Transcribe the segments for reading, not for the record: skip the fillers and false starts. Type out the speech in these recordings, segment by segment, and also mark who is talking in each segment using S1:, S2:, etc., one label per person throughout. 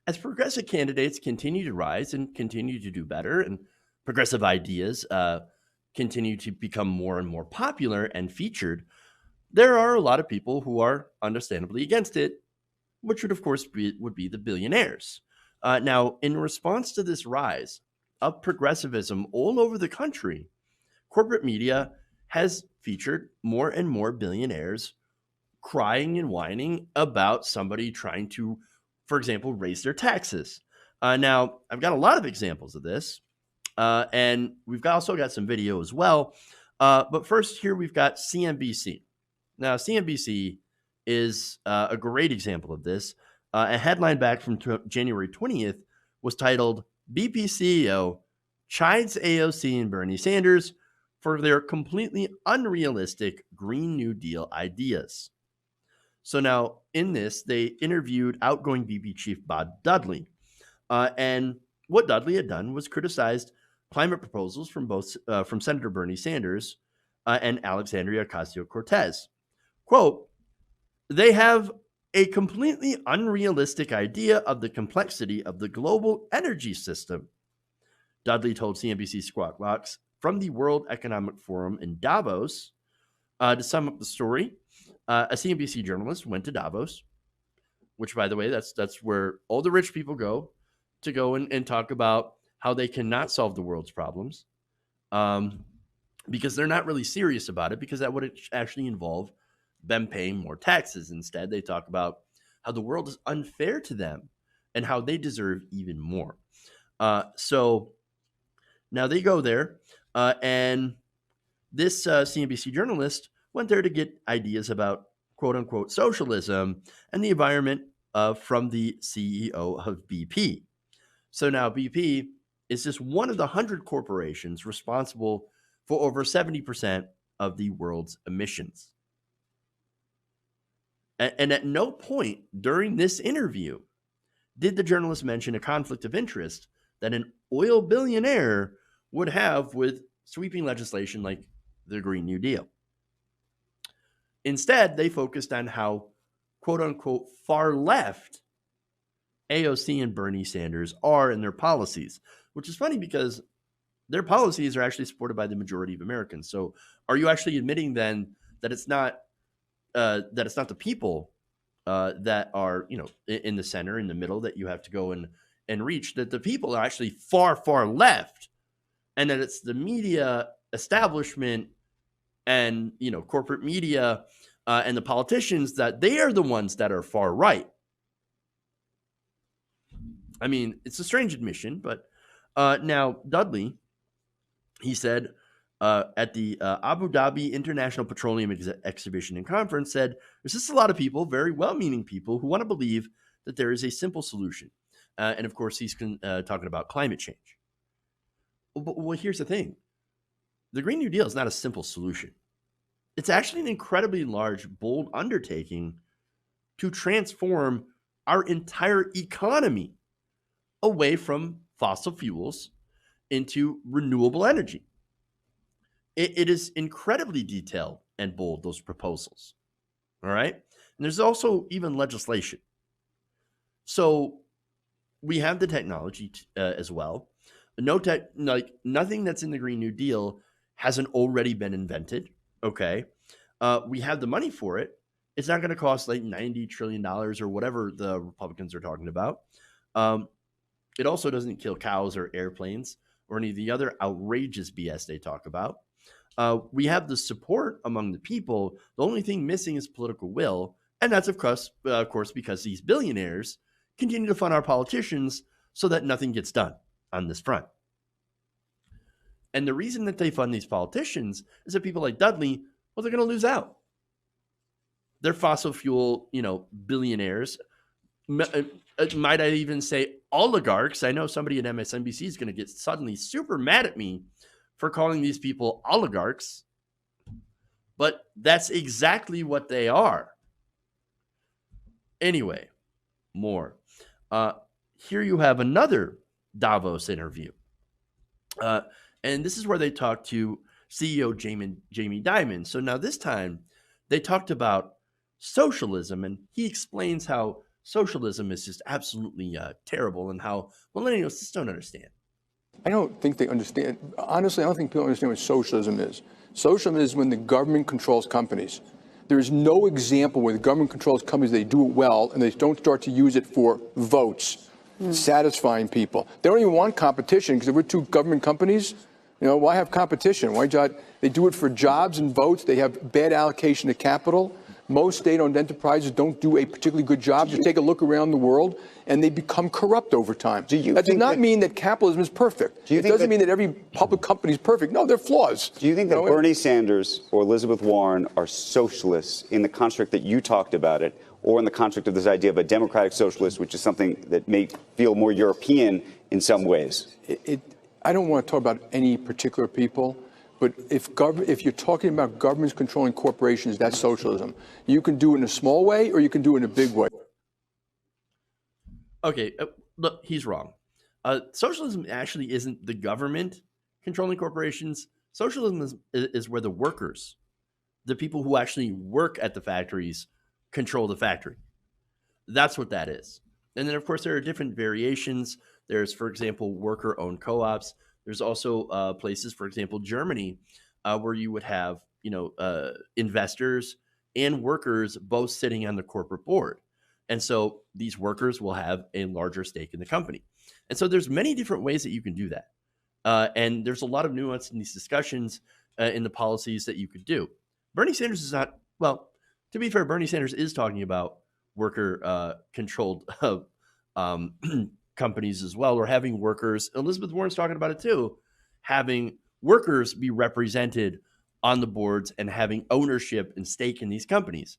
S1: As progressive candidates continue to rise and continue to do better, and progressive ideas continue to become more and more popular and featured, there are a lot of people who are understandably against it, which would, of course, would be the billionaires. Now, in response to this rise of progressivism all over the country, corporate media has featured more and more billionaires crying and whining about somebody trying to, for example, raise their taxes. Now, I've got a lot of examples of this, and also got some video as well. But first, here we've got CNBC. Now, CNBC is a great example of this. A headline back from January 20th was titled BP CEO chides AOC and Bernie Sanders for their completely unrealistic Green New Deal ideas. So now in this, they interviewed outgoing BP chief Bob Dudley. And what Dudley had done was criticized climate proposals from Senator Bernie Sanders and Alexandria Ocasio-Cortez. Quote, they have a completely unrealistic idea of the complexity of the global energy system, Dudley told CNBC Squawk Box from the World Economic Forum in Davos. To sum up the story, a CNBC journalist went to Davos, which, by the way, that's where all the rich people go and talk about how they cannot solve the world's problems, because they're not really serious about it, because that would actually involve them paying more taxes. Instead, they talk about how the world is unfair to them and how they deserve even more. So now they go there, and this CNBC journalist went there to get ideas about quote unquote socialism and the environment from the CEO of BP. So now BP is just one of the 100 corporations responsible for over 70% of the world's emissions. And at no point during this interview did the journalist mention a conflict of interest that an oil billionaire would have with sweeping legislation like the Green New Deal. Instead, they focused on how, quote unquote, far left AOC and Bernie Sanders are in their policies, which is funny because their policies are actually supported by the majority of Americans. So are you actually admitting then that it's not the people that are, in the center, in the middle, that you have to go and reach, that the people are actually far, far left, and that it's the media establishment and, corporate media and the politicians, that they are the ones that are far right? I mean, it's a strange admission, but now Dudley, he said at the Abu Dhabi International Petroleum Exhibition and Conference, said there's just a lot of people, very well-meaning people, who want to believe that there is a simple solution. And of course, he's talking about climate change. Well, here's the thing. The Green New Deal is not a simple solution. It's actually an incredibly large, bold undertaking to transform our entire economy away from fossil fuels into renewable energy. It is incredibly detailed and bold, those proposals. All right. And there's also even legislation. So we have the technology as well. Nothing that's in the Green New Deal hasn't already been invented. Okay. We have the money for it. It's not going to cost like $90 trillion or whatever the Republicans are talking about. It also doesn't kill cows or airplanes or any of the other outrageous BS they talk about. We have the support among the people. The only thing missing is political will. And that's, of course, because these billionaires continue to fund our politicians so that nothing gets done on this front. And the reason that they fund these politicians is that people like Dudley, well, they're going to lose out. They're fossil fuel, billionaires. Might I even say oligarchs? I know somebody at MSNBC is going to get suddenly super mad at me for calling these people oligarchs, but that's exactly what they are. Anyway, more. Here you have another Davos interview. And this is where they talked to CEO Jamie Dimon. So now this time they talked about socialism, and he explains how socialism is just absolutely terrible, and how millennials just don't understand.
S2: I don't think they understand. Honestly, I don't think people understand what socialism is. Socialism is when the government controls companies. There is no example where the government controls companies, they do it well, and they don't start to use it for votes, satisfying people. They don't even want competition, because if we're two government companies, why have competition? Why not? They do it for jobs and votes. They have bad allocation of capital. Most state-owned enterprises don't do a particularly good job. Just take a look around the world, and they become corrupt over time. That does not mean that capitalism is perfect. It doesn't mean that every public company is perfect. No, there are flaws.
S3: Do you think that Bernie Sanders or Elizabeth Warren are socialists in the construct that you talked about it, or in the construct of this idea of a democratic socialist, which is something that may feel more European in some ways?
S2: I don't want to talk about any particular people. But if you're talking about governments controlling corporations, that's socialism. You can do it in a small way, or you can do it in a big way.
S1: Okay, look, he's wrong. Socialism actually isn't the government controlling corporations. Socialism is where the workers, the people who actually work at the factories, control the factory. That's what that is. And then, of course, there are different variations. There's, for example, worker-owned co-ops. There's also places, for example, Germany, where you would have, investors and workers both sitting on the corporate board. And so these workers will have a larger stake in the company. And so there's many different ways that you can do that. And there's a lot of nuance in these discussions in the policies that you could do. Bernie Sanders is not, well, to be fair, Bernie Sanders is talking about worker controlled companies as well, or having workers. Elizabeth Warren's talking about it too, having workers be represented on the boards and having ownership and stake in these companies.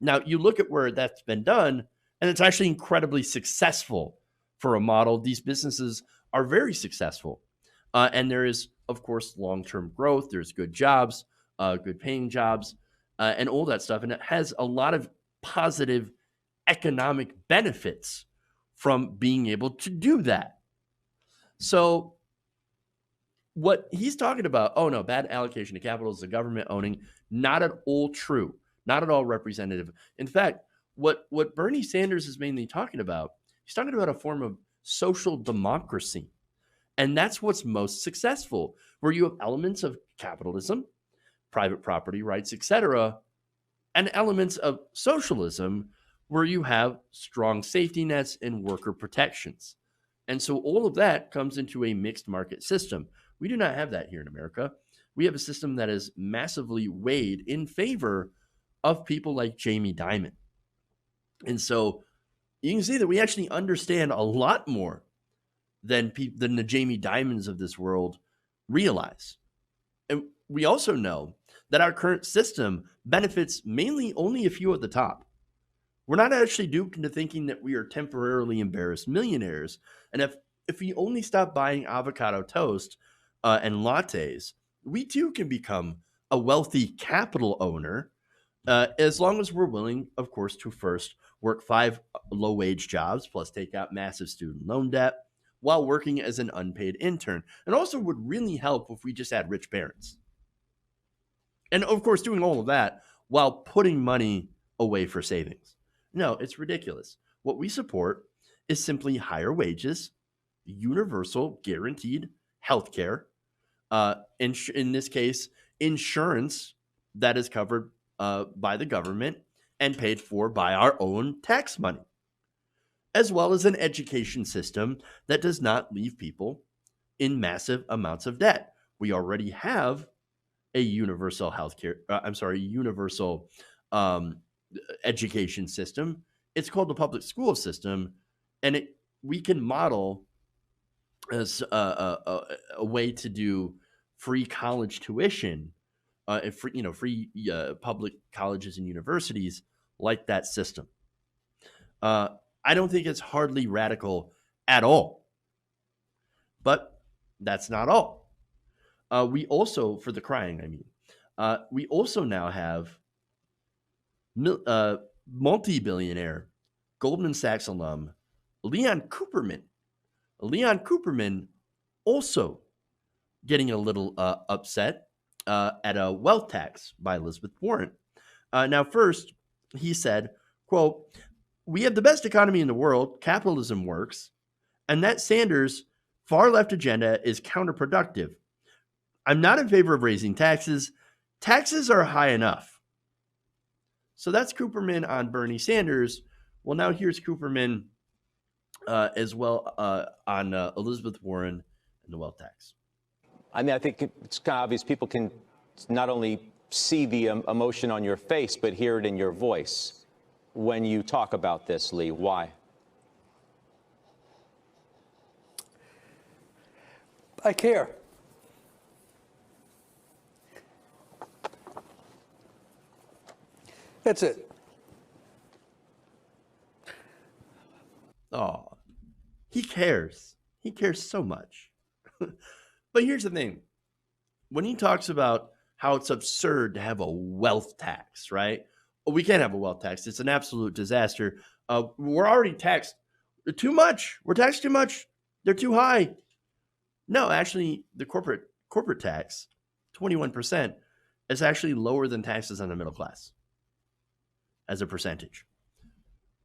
S1: Now, you look at where that's been done, and it's actually incredibly successful for a model. These businesses are very successful. And there is, of course, long-term growth. There's good jobs, good paying jobs, and all that stuff. And it has a lot of positive economic benefits from being able to do that. So what he's talking about, oh no, bad allocation of capital is the government owning, not at all true, not at all representative. In fact, what Bernie Sanders is mainly talking about, he's talking about a form of social democracy. And that's what's most successful, where you have elements of capitalism, private property rights, etc., and elements of socialism, where you have strong safety nets and worker protections. And so all of that comes into a mixed market system. We do not have that here in America. We have a system that is massively weighed in favor of people like Jamie Dimon. And so you can see that we actually understand a lot more than the Jamie Dimons of this world realize. And we also know that our current system benefits mainly only a few at the top. We're not actually duped into thinking that we are temporarily embarrassed millionaires. And if we only stop buying avocado toast and lattes, we too can become a wealthy capital owner, as long as we're willing, of course, to first work 5 low-wage jobs plus take out massive student loan debt while working as an unpaid intern. And also would really help if we just had rich parents. And of course, doing all of that while putting money away for savings. No, it's ridiculous. What we support is simply higher wages, universal guaranteed health care, in this case, insurance that is covered by the government and paid for by our own tax money, as well as an education system that does not leave people in massive amounts of debt. We already have a universal universal education system. It's called the public school system, and we can model as a way to do free college tuition, free public colleges and universities like that system. I don't think it's hardly radical at all, but that's not all. We also, for the crying, I mean, we also now have multi-billionaire Goldman Sachs alum Leon Cooperman. Leon Cooperman also getting a little upset at a wealth tax by Elizabeth Warren. Now, first, he said, quote, we have the best economy in the world. Capitalism works. And that Sanders' far left agenda is counterproductive. I'm not in favor of raising taxes. Taxes are high enough. So that's Cooperman on Bernie Sanders. Well, now here's Cooperman as well on Elizabeth Warren and the wealth tax.
S4: I mean, I think it's kind of obvious people can not only see the emotion on your face, but hear it in your voice when you talk about this, Lee. Why?
S2: I care. That's it.
S1: Oh, he cares. He cares so much. But here's the thing. When he talks about how it's absurd to have a wealth tax, right? We can't have a wealth tax. It's an absolute disaster. We're already taxed too much. We're taxed too much. They're too high. No, actually, the corporate tax, 21%, is actually lower than taxes on the middle class as a percentage.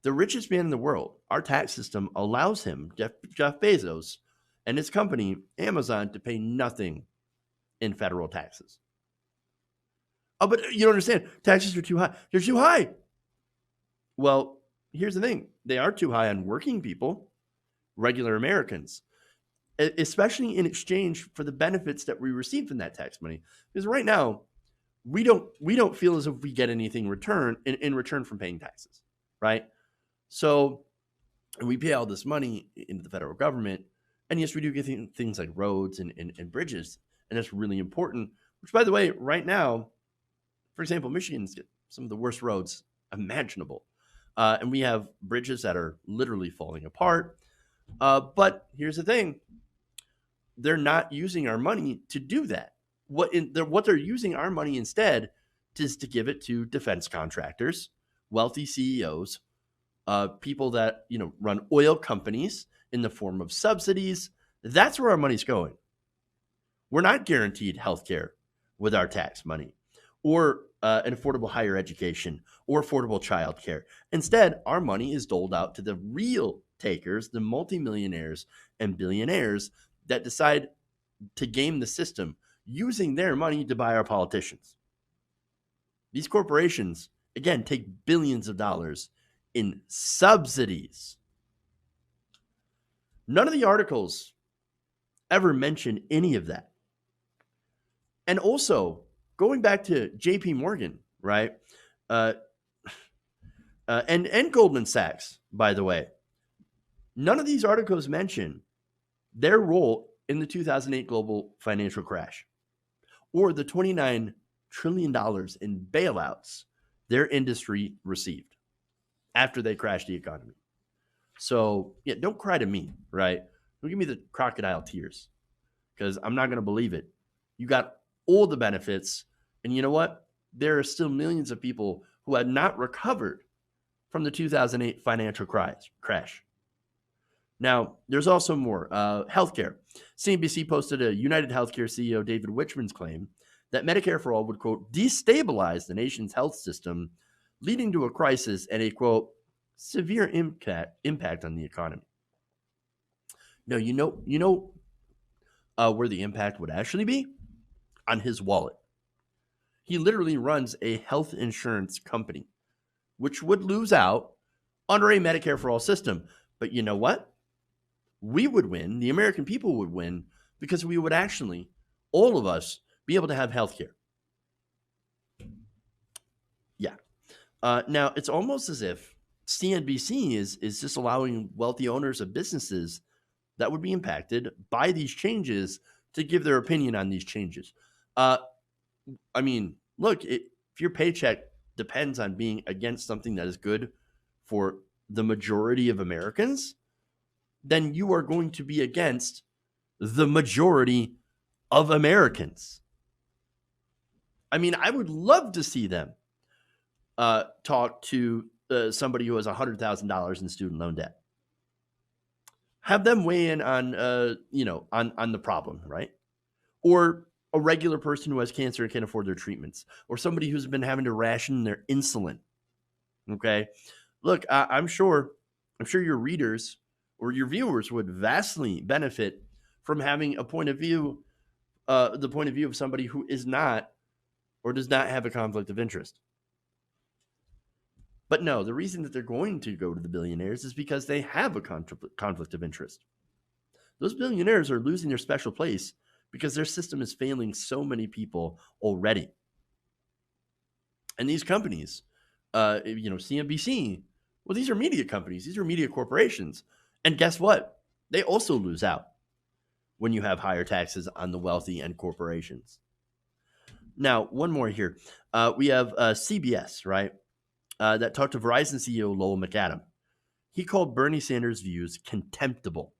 S1: The richest man in the world, our tax system allows him, Jeff Bezos, and his company, Amazon, to pay nothing in federal taxes. Oh, but you don't understand. Taxes are too high. They're too high. Well, here's the thing. They are too high on working people, regular Americans, especially in exchange for the benefits that we receive from that tax money. Because right now, we don't feel as if we get anything in return from paying taxes, right? So we pay all this money into the federal government, and yes, we do get things like roads and bridges, and that's really important. Which, by the way, right now, for example, Michigan's got some of the worst roads imaginable, and we have bridges that are literally falling apart. But here's the thing: they're not using our money to do that. What they're using our money instead is to give it to defense contractors, wealthy CEOs, people that run oil companies in the form of subsidies. That's where our money's going. We're not guaranteed health care with our tax money, or an affordable higher education, or affordable childcare. Instead, our money is doled out to the real takers, the multimillionaires and billionaires that decide to game the system using their money to buy our politicians. These corporations, again, take billions of dollars in subsidies. None of the articles ever mention any of that. And also, going back to JP Morgan, right? And Goldman Sachs, by the way, none of these articles mention their role in the 2008 global financial crash, or the $29 trillion in bailouts their industry received after they crashed the economy. So, yeah, don't cry to me, right? Don't give me the crocodile tears, because I'm not going to believe it. You got all the benefits, and you know what? There are still millions of people who had not recovered from the 2008 financial crash. Now, there's also more. Healthcare. CNBC posted a United Healthcare CEO David Wichmann's claim that Medicare for All would, quote, destabilize the nation's health system, leading to a crisis and a, quote, severe impact on the economy. Now, you know where the impact would actually be? On his wallet. He literally runs a health insurance company, which would lose out under a Medicare for All system. But you know what? We would win. The American people would win, because we would actually, all of us, be able to have health care. Yeah. Now, it's almost as if CNBC is just allowing wealthy owners of businesses that would be impacted by these changes to give their opinion on these changes. I mean, look, if your paycheck depends on being against something that is good for the majority of Americans, then you are going to be against the majority of Americans. I mean, I would love to see them talk to somebody who has $100,000 in student loan debt. Have them weigh in on, on the problem, right? Or a regular person who has cancer and can't afford their treatments, or somebody who's been having to ration their insulin. Okay. look, I'm sure your readers or your viewers would vastly benefit from having a point of view, the point of view of somebody who is not or does not have a conflict of interest. But no, the reason that they're going to go to the billionaires is because they have a conflict of interest. Those billionaires are losing their special place because their system is failing so many people already. And these companies, CNBC, well, these are media companies. These are media corporations. And guess what? They also lose out when you have higher taxes on the wealthy and corporations. Now, one more here. We have CBS, right? That talked to Verizon CEO Lowell McAdam. He called Bernie Sanders' views contemptible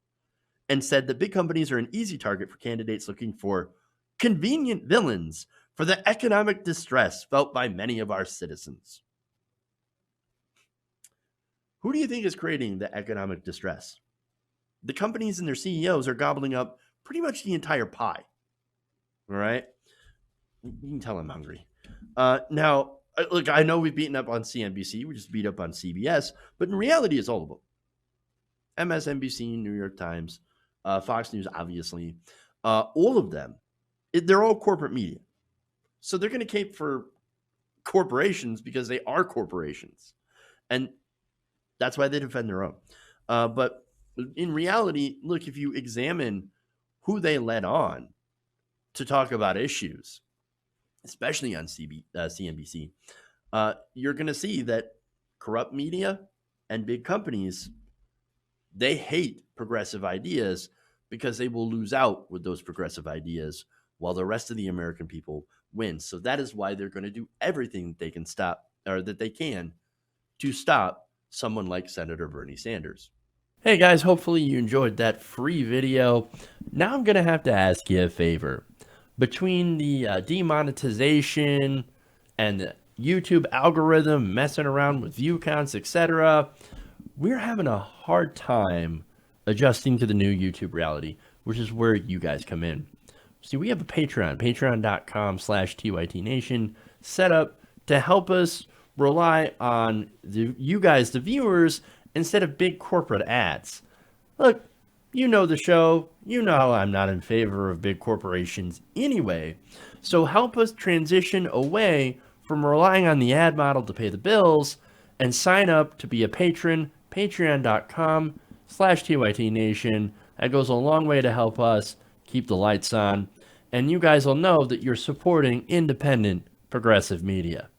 S1: and said that big companies are an easy target for candidates looking for convenient villains for the economic distress felt by many of our citizens. Who do you think is creating the economic distress? The companies and their CEOs are gobbling up pretty much the entire pie. All right? You can tell I'm hungry. Now, look, I know we've beaten up on CNBC. We just beat up on CBS. But in reality, it's all of them. MSNBC, New York Times, Fox News, obviously. All of them, they're all corporate media. So they're going to cape for corporations because they are corporations. And that's why they defend their own. But in reality, look, if you examine who they led on to talk about issues, especially on CNBC, you're going to see that corrupt media and big companies, they hate progressive ideas because they will lose out with those progressive ideas while the rest of the American people win. So that is why they're going to do everything that they can to stop someone like Senator Bernie Sanders. Hey guys, hopefully you enjoyed that free video. Now I'm going to have to ask you a favor. Between the demonetization and the YouTube algorithm messing around with view counts, etc., we're having a hard time adjusting to the new YouTube reality, which is where you guys come in. See, we have a patreon.com/TYTNation set up to help us rely on you guys, the viewers, instead of big corporate ads. Look, you know the show. You know I'm not in favor of big corporations anyway. So help us transition away from relying on the ad model to pay the bills and sign up to be a patron, patreon.com/TYTNation. That goes a long way to help us keep the lights on. And you guys will know that you're supporting independent progressive media.